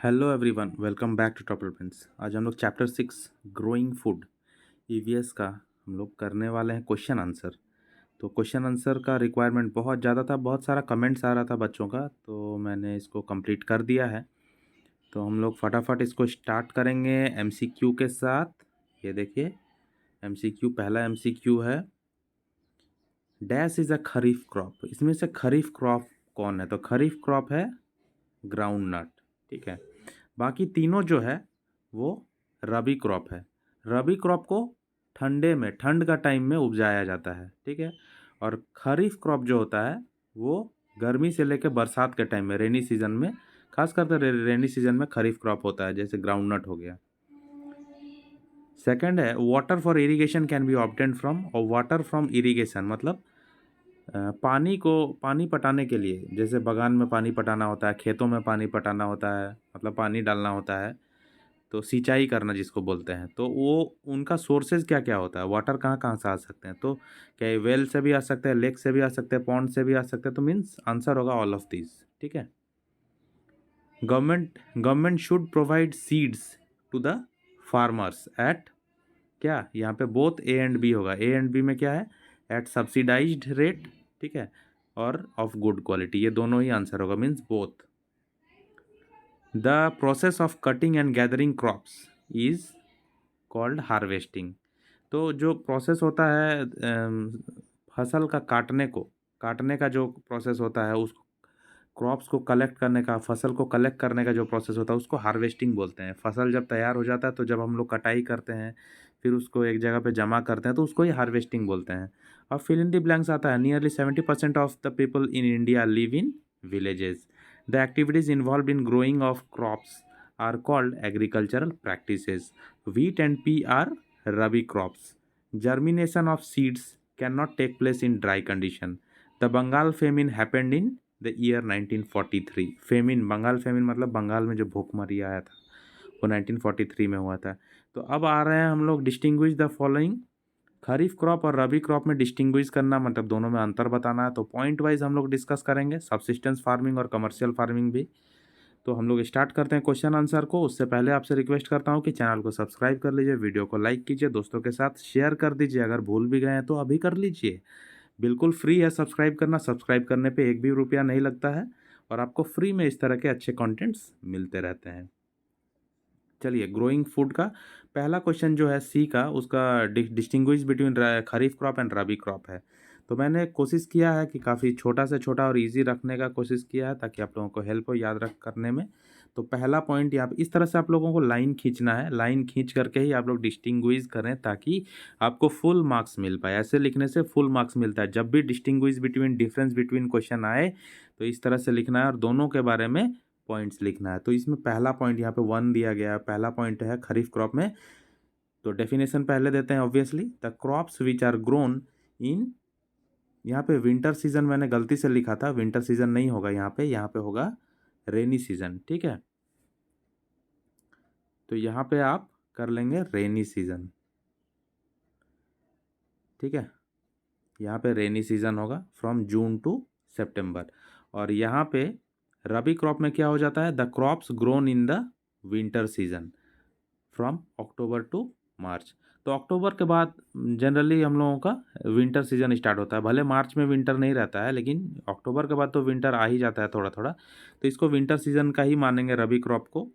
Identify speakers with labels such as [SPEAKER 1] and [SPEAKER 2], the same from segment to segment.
[SPEAKER 1] Hello everyone, welcome back to topper friends. आज हम लोग चैप्टर 6 ग्रोइंग फूड ईवीएस का हम लोग करने वाले हैं क्वेश्चन आंसर। तो क्वेश्चन आंसर का रिक्वायरमेंट बहुत ज़्यादा था, बहुत सारा कमेंट्स आ रहा था बच्चों का, तो मैंने इसको कंप्लीट कर दिया है। तो हम लोग फटाफट इसको स्टार्ट करेंगे एमसीक्यू के साथ। ये देखिए एमसीक्यू, पहला एमसीक्यू है, dash is a kharif crop. इसमें से खरीफ क्रॉप कौन है? तो खरीफ क्रॉप है ग्राउंड नट। ठीक है, बाकी तीनों जो है वो रबी क्रॉप है। रबी क्रॉप को ठंडे में, ठंड का टाइम में उपजाया जाता है। ठीक है, और खरीफ क्रॉप जो होता है वो गर्मी से लेकर बरसात के टाइम में, रेनी सीजन में, खास करके रेनी सीजन में खरीफ क्रॉप होता है, जैसे ग्राउंड नट हो गया। सेकंड है water for irrigation can be obtained from, और वाटर फ्रॉम इरिगेशन मतलब पानी पटाने के लिए, जैसे बागान में पानी पटाना होता है, खेतों में पानी पटाना होता है, मतलब पानी डालना होता है, तो सिंचाई करना जिसको बोलते हैं। तो वो उनका सोर्सेज क्या क्या होता है, वाटर कहाँ कहाँ से आ सकते हैं? तो क्या ये वेल से भी आ सकते हैं, लेक से भी आ सकते हैं, पॉन्ड से भी आ सकते हैं? तो मीन्स आंसर होगा ऑल ऑफ दिस। ठीक है, government should provide seeds to the farmers at, क्या यहाँ पे बोथ ए एंड बी होगा। ए एंड बी में क्या है? At subsidized rate. ठीक है, और ऑफ गुड क्वालिटी, ये दोनों ही आंसर होगा, means both. The process of cutting and gathering crops is called harvesting. तो जो प्रोसेस होता है फसल का काटने का जो प्रोसेस होता है, उस क्रॉप्स को कलेक्ट करने का, फसल को कलेक्ट करने का जो प्रोसेस होता है, उसको हार्वेस्टिंग बोलते हैं। फसल जब तैयार हो जाता है तो जब हम लोग कटाई करते हैं, फिर उसको एक जगह पे जमा करते हैं, तो उसको ही हार्वेस्टिंग बोलते हैं। और फिल इन द ब्लैंक्स आता है, nearly 70% of the people in India live in villages. The activities involve in growing of crops are called agricultural practices. Wheat and pea are rabi crops. Germination of seeds cannot take place in dry condition. The Bengal famine happened in the year 1943. Famine, Bengal famine मतलब बंगाल में जो भूखमरी आया था वो 1943 में हुआ था। तो अब आ रहे हैं हम लोग distinguish the following. Kharif crop और रबी क्रॉप में डिस्टिंग्विश करना मतलब दोनों में अंतर बताना है। तो पॉइंट वाइज हम लोग डिस्कस करेंगे, सब्सिस्टेंस फार्मिंग और कमर्शियल फार्मिंग भी। तो हम लोग स्टार्ट करते हैं क्वेश्चन आंसर को। उससे पहले आपसे रिक्वेस्ट करता हूं कि चैनल को सब्सक्राइब कर लीजिए, वीडियो को लाइक कीजिए, दोस्तों के साथ शेयर कर दीजिए। अगर भूल भी गए हैं तो अभी कर लीजिए, बिल्कुल फ्री है सब्सक्राइब करना। सब्सक्राइब करने पे एक भी रुपया नहीं लगता है, और आपको फ्री में इस तरह के अच्छे कंटेंट्स मिलते रहते हैं। चलिए, ग्रोइंग फूड का पहला क्वेश्चन जो है सी का, उसका distinguish between kharif crop and rabi crop है। तो मैंने कोशिश किया है कि काफ़ी छोटा से छोटा और इजी रखने का कोशिश किया है, ताकि आप लोगों को हेल्प हो याद रख करने में। तो पहला पॉइंट यहाँ पे इस तरह से आप लोगों को लाइन खींचना है, लाइन खींच करके ही आप लोग डिस्टिंग्विश करें, ताकि आपको फुल मार्क्स मिल पाए। ऐसे लिखने से फुल मार्क्स मिलता है। जब भी distinguish between, difference between question आए तो इस तरह से लिखना है, और दोनों के बारे में पॉइंट्स लिखना है। तो इसमें पहला पॉइंट यहाँ पे 1 दिया गया है। पहला पॉइंट है खरीफ क्रॉप में। तो डेफिनेशन पहले देते हैं। Obviously the crops which are grown in, यहाँ पे विंटर सीजन मैंने गलती से लिखा था, विंटर सीजन नहीं होगा यहाँ पे होगा रेनी सीजन। ठीक है, तो यहाँ पे आप कर लेंगे रेनी सीजन। ठीक है, यहाँ पे रेनी सीजन होगा फ्रॉम जून टू सितंबर। और यहाँ पे रबी क्रॉप में क्या हो जाता है? The crops grown in the winter season from October to March. तो अक्टूबर के बाद जनरली हम लोगों का विंटर सीजन स्टार्ट होता है। भले मार्च में विंटर नहीं रहता है, लेकिन अक्टूबर के बाद तो विंटर आ ही जाता है थोड़ा थोड़ा। तो इसको विंटर सीजन का ही मानेंगे रबी क्रॉप को।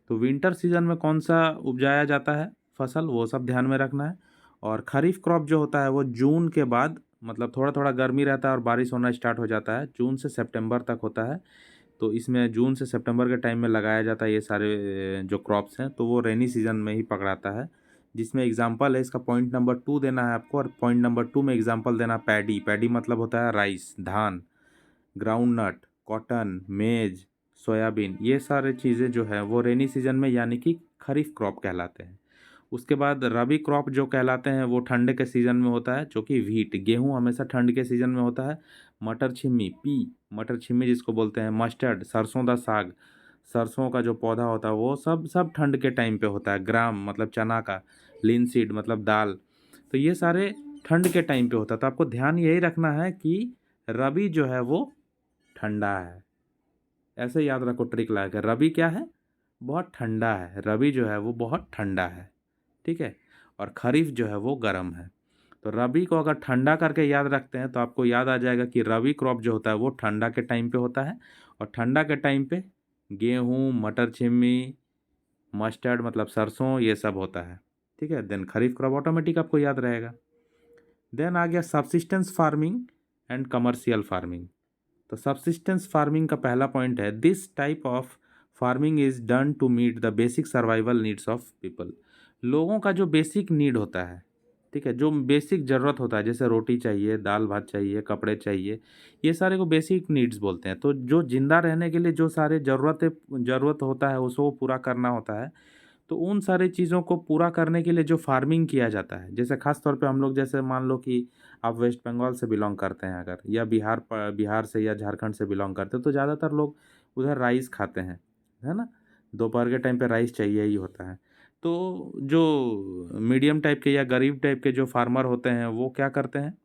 [SPEAKER 1] तो विंटर सीजन में कौन सा उपजाया जाता है फसल, वो सब ध्यान में रखना है। और खरीफ क्रॉप जो होता है वो जून के बाद, मतलब थोड़ा थोड़ा गर्मी रहता है और बारिश होना स्टार्ट हो जाता है, जून से सितंबर तक होता है। तो इसमें जून से सितंबर के टाइम में लगाया जाता है ये सारे जो क्रॉप्स हैं। तो वो रेनी सीजन में ही पकड़ाता है, जिसमें एग्जांपल है। इसका पॉइंट नंबर 2 देना है आपको, और पॉइंट नंबर 2 में एग्जांपल देना पैडी। पैडी मतलब होता है राइस, धान, ग्राउंड नट, कॉटन, मेज, सोयाबीन, ये सारे चीज़ें जो है वो रेनी सीजन में यानी कि खरीफ क्रॉप कहलाते हैं। उसके बाद रबी क्रॉप जो कहलाते हैं वो ठंड के सीज़न में होता है, जो कि व्हीट, गेहूं हमेशा ठंड के सीज़न में होता है। मटर छिमी, मटर छिमी जिसको बोलते हैं, मस्टर्ड, सरसों का साग, सरसों का जो पौधा होता है वो सब सब ठंड के टाइम पे होता है। ग्राम मतलब चना का, लिनसीड मतलब दाल, तो ये सारे ठंड के टाइम पे होता है। तो आपको ध्यान यही रखना है कि रबी जो है वो ठंडा है। ऐसे याद रखो, ट्रिक लगा के, रबी क्या है? बहुत ठंडा है, रबी जो है वो बहुत ठंडा है, ठीक है, और खरीफ जो है वो गर्म है। तो रबी को अगर ठंडा करके याद रखते हैं तो आपको याद आ जाएगा कि रबी क्रॉप जो होता है वो ठंडा के टाइम पे होता है, और ठंडा के टाइम पे गेहूँ, मटर छिम्मी, मस्टर्ड मतलब सरसों, ये सब होता है, ठीक है। देन खरीफ क्रॉप ऑटोमेटिक आपको याद रहेगा। देन आ गया subsistence farming and commercial farming. तो सब्सिस्टेंस फार्मिंग का पहला पॉइंट है, this type of farming is done to meet the basic survival needs of people. लोगों का जो बेसिक नीड होता है, ठीक है, जो बेसिक ज़रूरत होता है, जैसे रोटी चाहिए, दाल भात चाहिए, कपड़े चाहिए, ये सारे को बेसिक नीड्स बोलते हैं। तो जो जिंदा रहने के लिए जो सारे ज़रूरत होता है उसको पूरा करना होता है। तो उन सारी चीज़ों को पूरा करने के लिए जो फार्मिंग किया जाता है, जैसे खास तौर पे हम लोग, जैसे मान लो कि आप वेस्ट बंगाल से बिलोंग करते हैं अगर, या बिहार से या झारखंड से बिलोंग करते हैं, तो ज़्यादातर लोग उधर राइस खाते हैं, है ना। दोपहर के टाइम पे राइस चाहिए ही होता है। तो जो मीडियम टाइप के या गरीब टाइप के जो फार्मर होते हैं वो क्या करते हैं,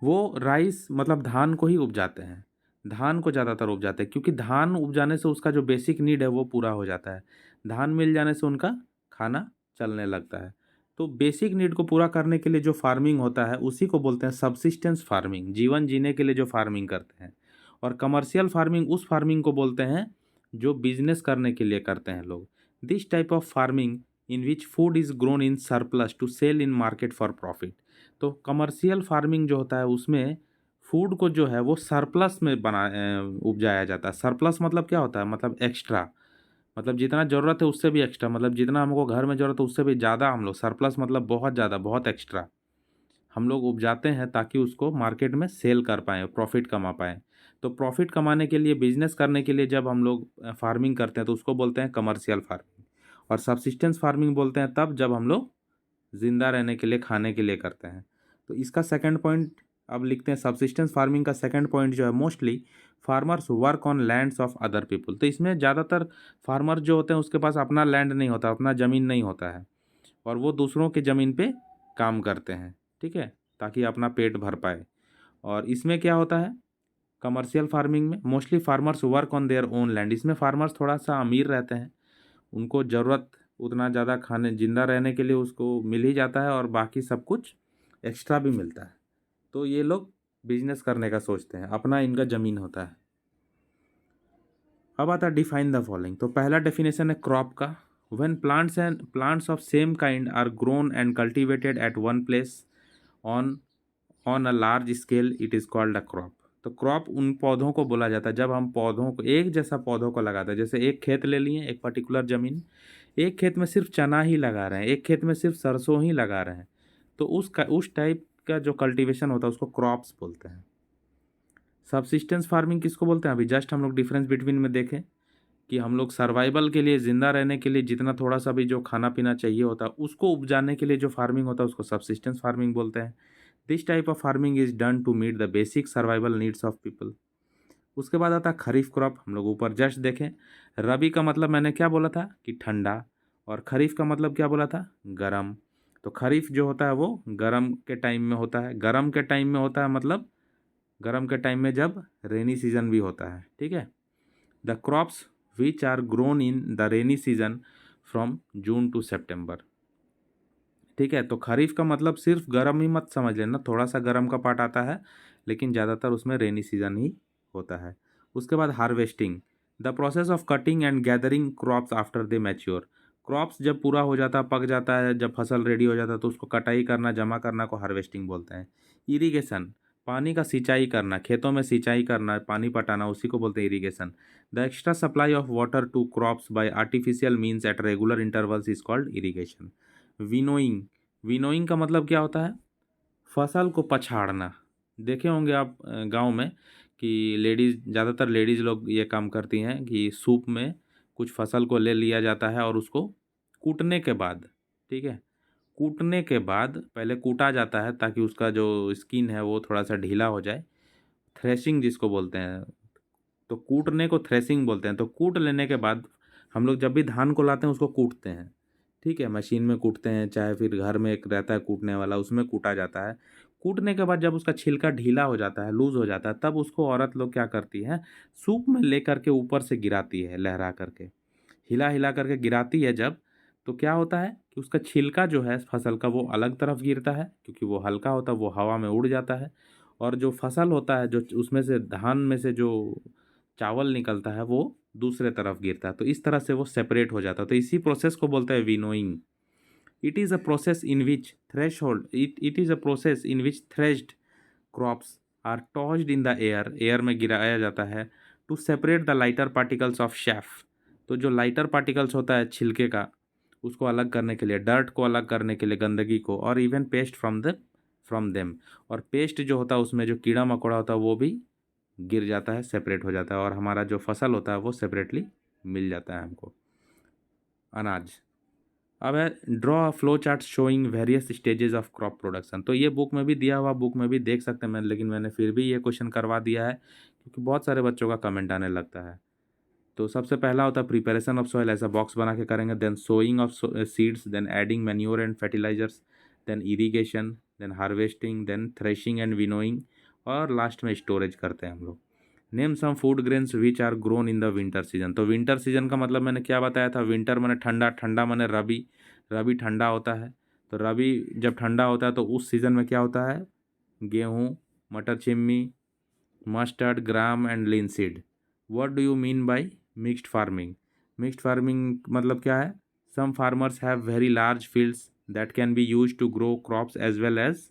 [SPEAKER 1] वो राइस मतलब धान को ही उपजाते हैं। धान को ज़्यादातर उपजाते हैं क्योंकि धान उपजाने से उसका जो बेसिक नीड है वो पूरा हो जाता है। धान मिल जाने से उनका खाना चलने लगता है। तो बेसिक नीड को पूरा करने के लिए जो फार्मिंग होता है उसी को बोलते हैं सब्सिस्टेंस फार्मिंग, जीवन जीने के लिए जो फार्मिंग करते हैं। और कमर्शियल फार्मिंग उस फार्मिंग को बोलते हैं जो बिजनेस करने के लिए करते हैं लोग। This type of farming in which food is grown in surplus to sell in market for profit. तो कमर्शियल फार्मिंग जो होता है उसमें फूड को जो है वो सरप्लस में उपजाया जाता है। सरप्लस मतलब क्या होता है, मतलब एक्स्ट्रा, मतलब जितना ज़रूरत है उससे भी एक्स्ट्रा, मतलब जितना हमको घर में ज़रूरत है उससे भी ज़्यादा हम लोग, सरप्लस मतलब बहुत ज़्यादा, बहुत एक्स्ट्रा हम लोग उपजाते हैं ताकि उसको मार्केट में सेल कर पाएँ, प्रॉफ़िट कमा पाएँ। तो प्रॉफ़िट कमाने के लिए, बिज़नेस करने के लिए जब हम लोग फार्मिंग करते हैं तो उसको बोलते हैं कमर्शियल फार्मिंग। और सब्सिस्टेंस फार्मिंग बोलते हैं तब जब हम लोग ज़िंदा रहने के लिए, खाने के लिए करते हैं। तो इसका सेकंड पॉइंट अब लिखते हैं, सब्सिस्टेंस फार्मिंग का सेकंड पॉइंट जो है, mostly farmers work on lands of other people. तो इसमें ज़्यादातर फार्मर जो होते हैं उसके पास अपना लैंड नहीं होता, अपना ज़मीन नहीं होता है, और वो दूसरों की ज़मीन पे काम करते हैं, ठीक है, ताकि अपना पेट भर पाए। और इसमें क्या होता है, कमर्शियल फार्मिंग में mostly farmers work on their own land. इसमें फार्मर्स थोड़ा सा अमीर रहते हैं, उनको ज़रूरत उतना ज़्यादा खाने ज़िंदा रहने के लिए उसको मिल ही जाता है, और बाकी सब कुछ एक्स्ट्रा भी मिलता है। तो ये लोग बिजनेस करने का सोचते हैं, अपना इनका ज़मीन होता है। अब आता है डिफाइन द फॉलोइंग। तो पहला डेफिनेशन है क्रॉप का, when plants of same kind are grown and cultivated at one place on on a large scale, it is called a crop. तो क्रॉप उन पौधों को बोला जाता है जब हम पौधों को, एक जैसा पौधों को लगाते हैं। जैसे एक खेत ले लिए, एक पर्टिकुलर ज़मीन, एक खेत में सिर्फ चना ही लगा रहे हैं, एक खेत में सिर्फ सरसों ही लगा रहे हैं, तो उस टाइप का जो कल्टीवेशन होता है उसको क्रॉप्स बोलते हैं। सबसिस्टेंस फार्मिंग किसको बोलते हैं, अभी जस्ट हम लोग डिफरेंस बिटवीन में देखें कि हम लोग सर्वाइवल के लिए, ज़िंदा रहने के लिए जितना थोड़ा सा भी जो खाना पीना चाहिए होता है उसको उपजाने के लिए जो फार्मिंग होता है उसको सबसिस्टेंस फार्मिंग बोलते हैं। This type of farming is done to meet the basic survival needs of people. उसके बाद आता है खरीफ क्रॉप। हम लोग ऊपर जस्ट देखें, रबी का मतलब मैंने क्या बोला था कि ठंडा, और खरीफ का मतलब क्या बोला था, गरम। तो खरीफ जो होता है वो गरम के टाइम में होता है, गरम के टाइम में होता है मतलब गरम के टाइम में जब रेनी सीजन भी होता है, ठीक है। The crops which are grown in the rainy season from June to September, ठीक है। तो खरीफ का मतलब सिर्फ गर्म ही मत समझ लेना, थोड़ा सा गर्म का पार्ट आता है, लेकिन ज़्यादातर उसमें रेनी सीजन ही होता है। उसके बाद harvesting, the process of cutting and gathering crops after they mature. Crops जब पूरा हो जाता, पक जाता है, जब फसल रेडी हो जाता है तो उसको कटाई करना, जमा करना को हार्वेस्टिंग बोलते हैं। इरिगेशन, पानी का सिंचाई करना, खेतों में सिंचाई करना, पानी पटाना, उसी को बोलते हैं irrigation. The extra supply of water to crops by artificial means at regular intervals is called irrigation. Winnowing, winnowing का मतलब क्या होता है, फसल को पछाड़ना। देखे होंगे आप गांव में कि लेडीज़, ज़्यादातर लेडीज़ लोग ये काम करती हैं कि सूप में कुछ फसल को ले लिया जाता है और उसको कूटने के बाद, ठीक है, कूटने के बाद पहले कूटा जाता है ताकि उसका जो स्किन है वो थोड़ा सा ढीला हो जाए, थ्रेशिंग जिसको बोलते हैं। तो कूटने को थ्रेसिंग बोलते हैं। तो कूट लेने के बाद हम लोग जब भी धान को लाते हैं उसको कूटते हैं, ठीक है, मशीन में कूटते हैं, चाहे फिर घर में एक रहता है कूटने वाला, उसमें कूटा जाता है। कूटने के बाद जब उसका छिलका ढीला हो जाता है, लूज़ हो जाता है, तब उसको औरत लोग क्या करती है, सूप में लेकर के ऊपर से गिराती है लहरा करके। हिला हिला करके गिराती है जब, तो क्या होता है कि उसका छिलका जो है फसल का वो अलग तरफ गिरता है, क्योंकि वो हल्का होता है, वो हवा में उड़ जाता है। और जो फसल होता है, जो उसमें से धान में से जो चावल निकलता है, वो दूसरे तरफ गिरता है। तो इस तरह से वो सेपरेट हो जाता है। तो इसी प्रोसेस को बोलते हैं winnowing. It is a process in which threshold it is a process in which threshed crops are tossed in the air में गिराया जाता है to separate the lighter particles of chaff. तो जो लाइटर पार्टिकल्स होता है छिलके का, उसको अलग करने के लिए, डर्ट को अलग करने के लिए, गंदगी को, और इवन पेस्ट फ्रॉम देम। और पेस्ट जो होता है उसमें जो कीड़ा मकोड़ा होता है वो भी गिर जाता है, सेपरेट हो जाता है, और हमारा जो फसल होता है वो सेपरेटली मिल जाता है हमको, अनाज। अब है draw a flow chart showing various stages of crop production. तो ये बुक में भी दिया हुआ, बुक में भी देख सकते हैं, लेकिन मैंने फिर भी ये क्वेश्चन करवा दिया है क्योंकि बहुत सारे बच्चों का कमेंट आने लगता है। तो सबसे पहला होता है प्रिपरेशन ऑफ सॉइल, ऐसा बॉक्स बना के करेंगे। Then sowing of seeds, then adding manure and fertilizers, then irrigation, then harvesting, then threshing and winnowing, और लास्ट में स्टोरेज करते हैं हम लोग। Name some food grains which are grown in the winter season. तो विंटर सीजन का मतलब मैंने क्या बताया था, विंटर मैंने ठंडा, ठंडा मैंने रबी, रबी ठंडा होता है। तो रबी जब ठंडा होता है तो उस सीज़न में क्या होता है, गेहूँ, मटर छिम्मी, mustard, gram and linseed. What do you mean by mixed farming? Mixed farming मतलब क्या है, some farmers have very large fields that can be use to grow crops as well as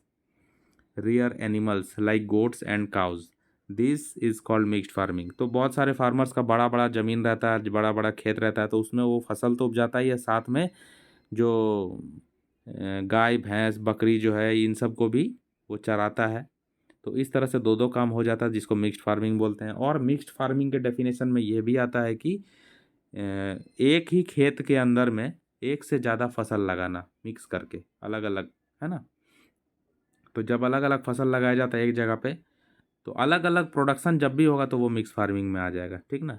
[SPEAKER 1] rear animals like goats and cows. This is called mixed farming. तो बहुत सारे farmers का बड़ा बड़ा ज़मीन रहता है, बड़ा बड़ा खेत रहता है, तो उसमें वो फसल तो उपजाता ही है, साथ में जो गाय भैंस बकरी जो है इन सब को भी वो चराता है। तो इस तरह से दो दो काम हो जाता है, जिसको मिक्स्ड फार्मिंग बोलते हैं। और मिक्स्ड फार्मिंग के डेफिनेशन में ये भी आता है कि एक ही खेत के अंदर में एक से ज़्यादा फसल लगाना मिक्स करके, अलग अलग, है ना। तो जब अलग अलग फसल लगाया जाता है एक जगह पे, तो अलग अलग प्रोडक्शन जब भी होगा तो वो मिक्स फार्मिंग में आ जाएगा, ठीक ना।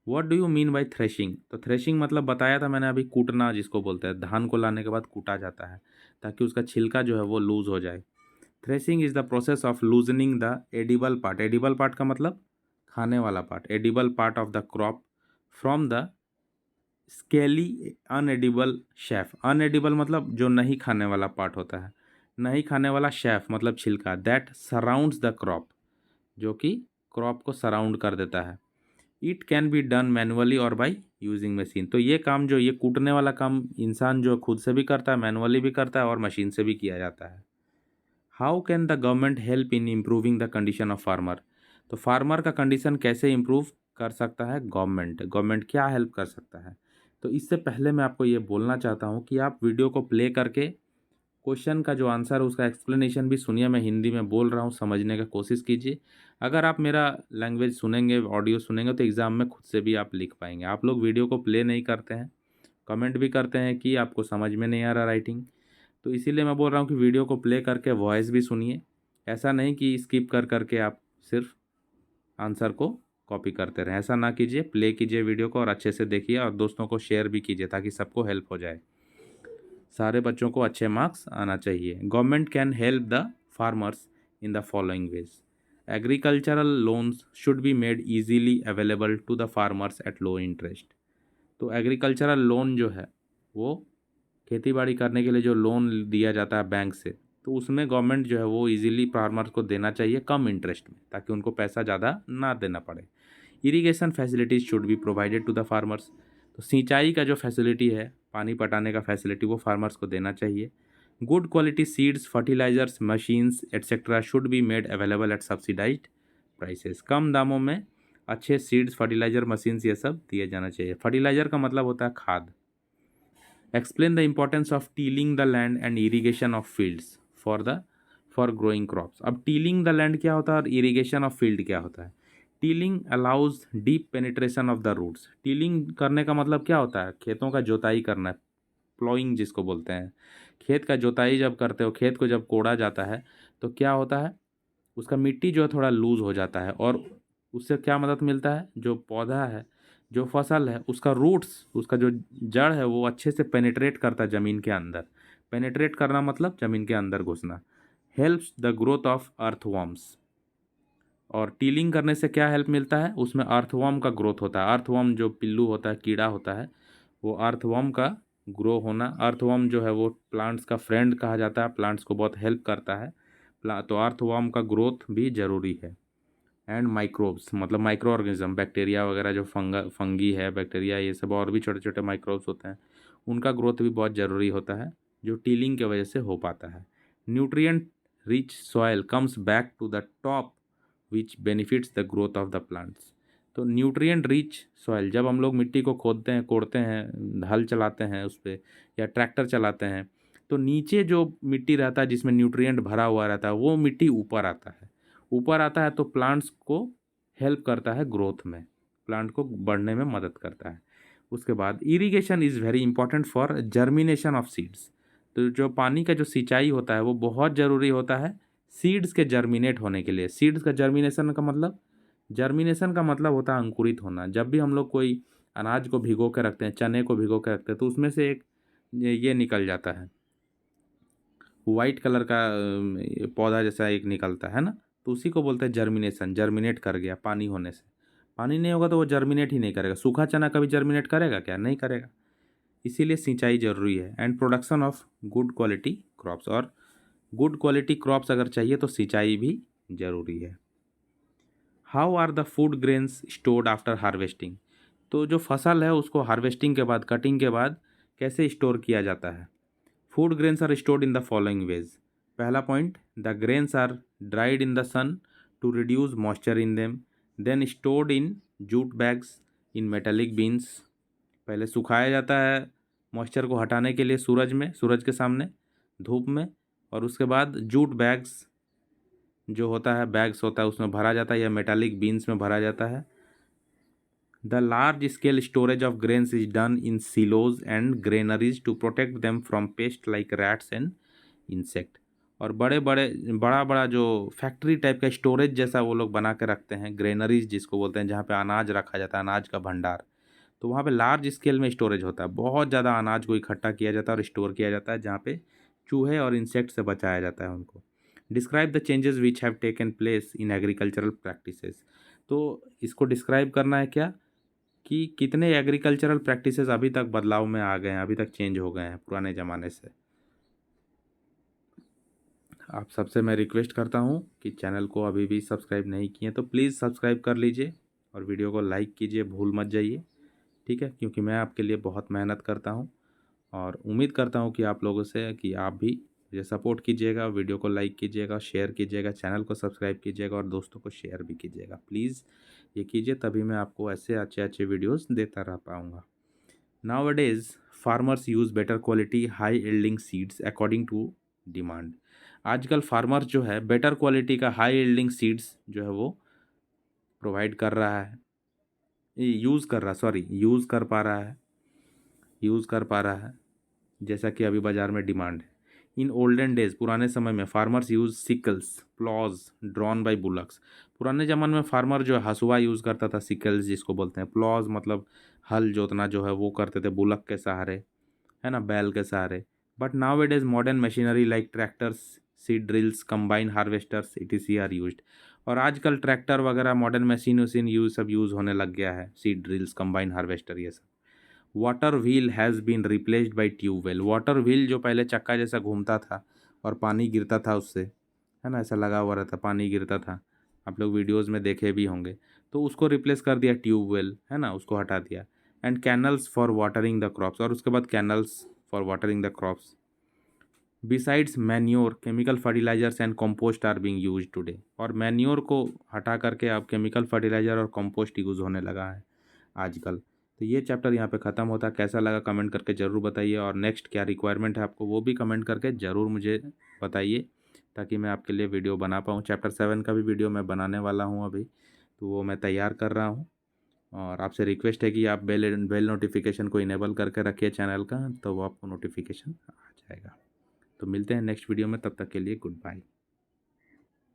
[SPEAKER 1] What do you mean bye threshing? तो थ्रेशिंग मतलब बताया था मैंने अभी, कूटना जिसको बोलते हैं, धान को लाने के बाद कूटा जाता है ताकि उसका छिलका जो है वो लूज हो जाए। Threshing is the process of loosening the edible part. Edible part का मतलब खाने वाला part, edible part of the crop from the scaly unedible chaff. Unedible मतलब जो नहीं खाने वाला पार्ट होता है, नहीं खाने वाला शेफ मतलब छिलका, दैट सराउंड्स द क्रॉप, जो कि क्रॉप को सराउंड कर देता है। It can be done manually और बाई यूजिंग मशीन। तो ये काम जो, ये कूटने वाला काम इंसान जो खुद से भी करता है, मैनुअली भी करता है, और मशीन से भी किया जाता है। How can the government help in improving the condition of farmer? तो फार्मर का कंडीशन कैसे इम्प्रूव कर सकता है गवर्नमेंट? गवर्नमेंट क्या हेल्प कर सकता है? तो इससे पहले मैं आपको ये बोलना चाहता हूँ कि आप वीडियो को प्ले करके क्वेश्चन का जो आंसर है उसका एक्सप्लेनेशन भी सुनिए। मैं हिंदी में बोल रहा हूँ, समझने का कोशिश कीजिए। अगर आप मेरा लैंग्वेज सुनेंगे, ऑडियो सुनेंगे, तो एग्ज़ाम में खुद से भी आप लिख पाएंगे। आप लोग वीडियो को प्ले नहीं करते हैं, कमेंट भी करते हैं कि आपको समझ में नहीं आ रहा राइटिंग। तो इसीलिए मैं बोल रहा हूँ कि वीडियो को प्ले करके वॉइस भी सुनिए। ऐसा नहीं कि स्किप कर करके आप सिर्फ आंसर को कॉपी करते रहें, ऐसा ना कीजिए। प्ले कीजिए वीडियो को और अच्छे से देखिए, और दोस्तों को शेयर भी कीजिए ताकि सबको हेल्प हो जाए, सारे बच्चों को अच्छे मार्क्स आना चाहिए। Government can help the farmers in the following ways. Agricultural loans should be made easily available to the farmers at low interest. तो एग्रीकल्चरल लोन जो है वो खेती बाड़ी करने के लिए जो लोन दिया जाता है बैंक से, तो उसमें गवर्नमेंट जो है वो इजीली फार्मर्स को देना चाहिए कम इंटरेस्ट में, ताकि उनको पैसा ज़्यादा ना देना पड़े। Irrigation facilities should be provided to the farmers. तो सिंचाई का जो फैसिलिटी है, पानी पटाने का फैसिलिटी, वो फार्मर्स को देना चाहिए। Good quality seeds, fertilisers, machines etcetera should be made available at subsidised prices. कम दामों में अच्छे सीड्स, फर्टिलाइजर, मशीन्स ये सब दिए जाना चाहिए। फर्टिलाइजर का मतलब होता है खाद। Explain the importance of tilling the land and irrigation of fields for growing crops. अब टीलिंग द लैंड क्या होता है और इरीगेशन ऑफ फील्ड क्या होता है? Tilling allows deep penetration of the roots. Tilling करने का मतलब क्या होता है? खेतों का जोताई करना है, प्लॉइंग जिसको बोलते हैं। खेत का जोताई जब करते हो, खेत को जब कोड़ा जाता है, तो क्या होता है, उसका मिट्टी जो है थोड़ा लूज हो जाता है, और उससे क्या मदद मिलता है, जो पौधा है, जो फसल है, उसका रूट्स, उसका जो जड़ है वो अच्छे से पेनिट्रेट करता है ज़मीन के अंदर। पेनिट्रेट करना मतलब ज़मीन के अंदर घुसना। Helps the growth of earthworms. और टीलिंग करने से क्या हेल्प मिलता है? उसमें अर्थवर्म का ग्रोथ होता है। अर्थवर्म जो पिल्लू होता है, कीड़ा होता है, वो अर्थवर्म का ग्रो होना। अर्थवर्म जो है वो प्लांट्स का फ्रेंड कहा जाता है, प्लांट्स को बहुत हेल्प करता है। तो अर्थवर्म का ग्रोथ भी ज़रूरी है। एंड माइक्रोब्स मतलब माइक्रो ऑर्गेनिज्म, बैक्टीरिया वगैरह जो फंगी है, बैक्टीरिया ये सब और भी छोटे छोटे माइक्रोब्स होते हैं, उनका ग्रोथ भी बहुत ज़रूरी होता है, जो टीलिंग की वजह से हो पाता है। Nutrient rich soil comes back to the top which benefits the growth of the plants. तो न्यूट्रिएंट रिच सॉयल, जब हम लोग मिट्टी को खोदते हैं, कोड़ते हैं, हल चलाते हैं उस पर या ट्रैक्टर चलाते हैं, तो नीचे जो मिट्टी रहता है जिसमें न्यूट्रिएंट भरा हुआ रहता है, वो मिट्टी ऊपर आता है। ऊपर आता है तो प्लांट्स को हेल्प करता है ग्रोथ में, प्लांट को बढ़ने में मदद करता है। उसके बाद irrigation is very important for germination of seeds. तो जो पानी का जो सिंचाई होता है वो बहुत ज़रूरी होता है सीड्स के जर्मिनेट होने के लिए। सीड्स का जर्मिनेशन का मतलब होता है अंकुरित होना। जब भी हम लोग कोई अनाज को भिगो के रखते हैं, चने को भिगो के रखते हैं, तो उसमें से एक ये निकल जाता है, वाइट कलर का पौधा जैसा एक निकलता है ना, तो उसी को बोलते हैं जर्मिनेशन। जर्मिनेट कर गया पानी होने से। पानी नहीं होगा तो वो जर्मिनेट ही नहीं करेगा। सूखा चना कभी जर्मिनेट करेगा क्या? नहीं करेगा। इसीलिए सिंचाई जरूरी है। And production of good quality crops, और गुड क्वालिटी क्रॉप्स अगर चाहिए तो सिंचाई भी जरूरी है। How are the food grains stored after harvesting. तो जो फसल है उसको हार्वेस्टिंग के बाद, कटिंग के बाद कैसे स्टोर किया जाता है? Food grains are stored in the following ways. पहला point, the grains are dried in the sun to reduce moisture in them, then stored in jute bags in metallic bins. पहले सुखाया जाता है मॉइस्चर को हटाने के लिए सूरज में, सूरज के सामने, धूप में, और उसके बाद जूट बैग्स जो होता है, बैग्स होता है, उसमें भरा जाता है या मेटालिक बीन्स में भरा जाता है। The large scale storage of grains is done in silos and granaries to protect them from pest like rats and insect. और बड़ा बड़ा जो फैक्ट्री टाइप का स्टोरेज जैसा वो लोग बना के रखते हैं, ग्रेनरीज जिसको बोलते हैं, जहाँ पे अनाज रखा जाता है, अनाज का भंडार। तो वहाँ पे लार्ज स्केल में स्टोरेज होता है, बहुत ज़्यादा अनाज को इकट्ठा किया जाता है और स्टोर किया जाता है, जहाँ पे चूहे और इंसेक्ट से बचाया जाता है उनको। Describe the changes which have taken place in agricultural practices. तो इसको डिस्क्राइब करना है क्या, कि कितने एग्रीकल्चरल प्रैक्टिसेस अभी तक बदलाव में आ गए हैं, अभी तक चेंज हो गए हैं पुराने ज़माने से। आप सबसे मैं रिक्वेस्ट करता हूँ कि चैनल को अभी भी सब्सक्राइब नहीं किए तो प्लीज़ सब्सक्राइब कर लीजिए और वीडियो को लाइक कीजिए, भूल मत जाइए, ठीक है? क्योंकि मैं आपके लिए बहुत मेहनत करता हूँ और उम्मीद करता हूँ कि आप लोगों से कि आप भी मुझे सपोर्ट कीजिएगा, वीडियो को लाइक कीजिएगा, शेयर कीजिएगा, चैनल को सब्सक्राइब कीजिएगा और दोस्तों को शेयर भी कीजिएगा। प्लीज़ ये कीजिए, तभी मैं आपको ऐसे अच्छे अच्छे वीडियोस देता रह पाऊँगा। Nowadays, farmers use better quality high yielding seeds according to demand. आजकल फार्मर्स जो है बेटर क्वालिटी का हाई यील्डिंग सीड्स जो है वो प्रोवाइड कर रहा है, यूज़ कर पा रहा है, जैसा कि अभी बाज़ार में डिमांड है। इन ओल्डन डेज, पुराने समय में farmers use sicles applause drawn by bullocks. पुराने ज़माने में फार्मर जो है हसुआ यूज़ करता था, सिकल्स जिसको बोलते हैं, प्लॉज मतलब हल जोतना जो है वो करते थे बुलक के सहारे, है ना, बैल के सहारे। But now it is modern machinery like tractors, seed drills, combine harvesters etc are used. और आजकल ट्रैक्टर वगैरह मॉडर्न मशीन यूज़ होने लग गया है, सीड ड्रिल्स, कंबाइन हार्वेस्टर, ये सब। Water wheel has been replaced by tubewell. Water wheel जो पहले चक्का जैसा घूमता था और पानी गिरता था उससे, है ना, ऐसा लगा हुआ रहता, पानी गिरता था, आप लोग वीडियोज़ में देखे भी होंगे, तो उसको रिप्लेस कर दिया ट्यूबवेल, है ना, उसको हटा दिया। And canals for watering the crops, और उसके बाद canals for watering the crops. Besides manure, chemical fertilizers and compost are being used today. और मैन्योर को हटा करके अब केमिकल फर्टिलाइजर और कंपोस्ट यूज़ होने लगा है आजकल। तो ये चैप्टर यहाँ पे ख़त्म होता है। कैसा लगा कमेंट करके ज़रूर बताइए, और नेक्स्ट क्या रिक्वायरमेंट है आपको वो भी कमेंट करके ज़रूर मुझे बताइए, ताकि मैं आपके लिए वीडियो बना पाऊँ। चैप्टर 7 का भी वीडियो मैं बनाने वाला हूँ अभी, तो वो मैं तैयार कर रहा हूँ। और आपसे रिक्वेस्ट है कि आप बेल नोटिफिकेशन को इनेबल करके रखिए चैनल का, तो वो आपको नोटिफिकेशन आ जाएगा। तो मिलते हैं नेक्स्ट वीडियो में, तब तक के लिए गुड बाय।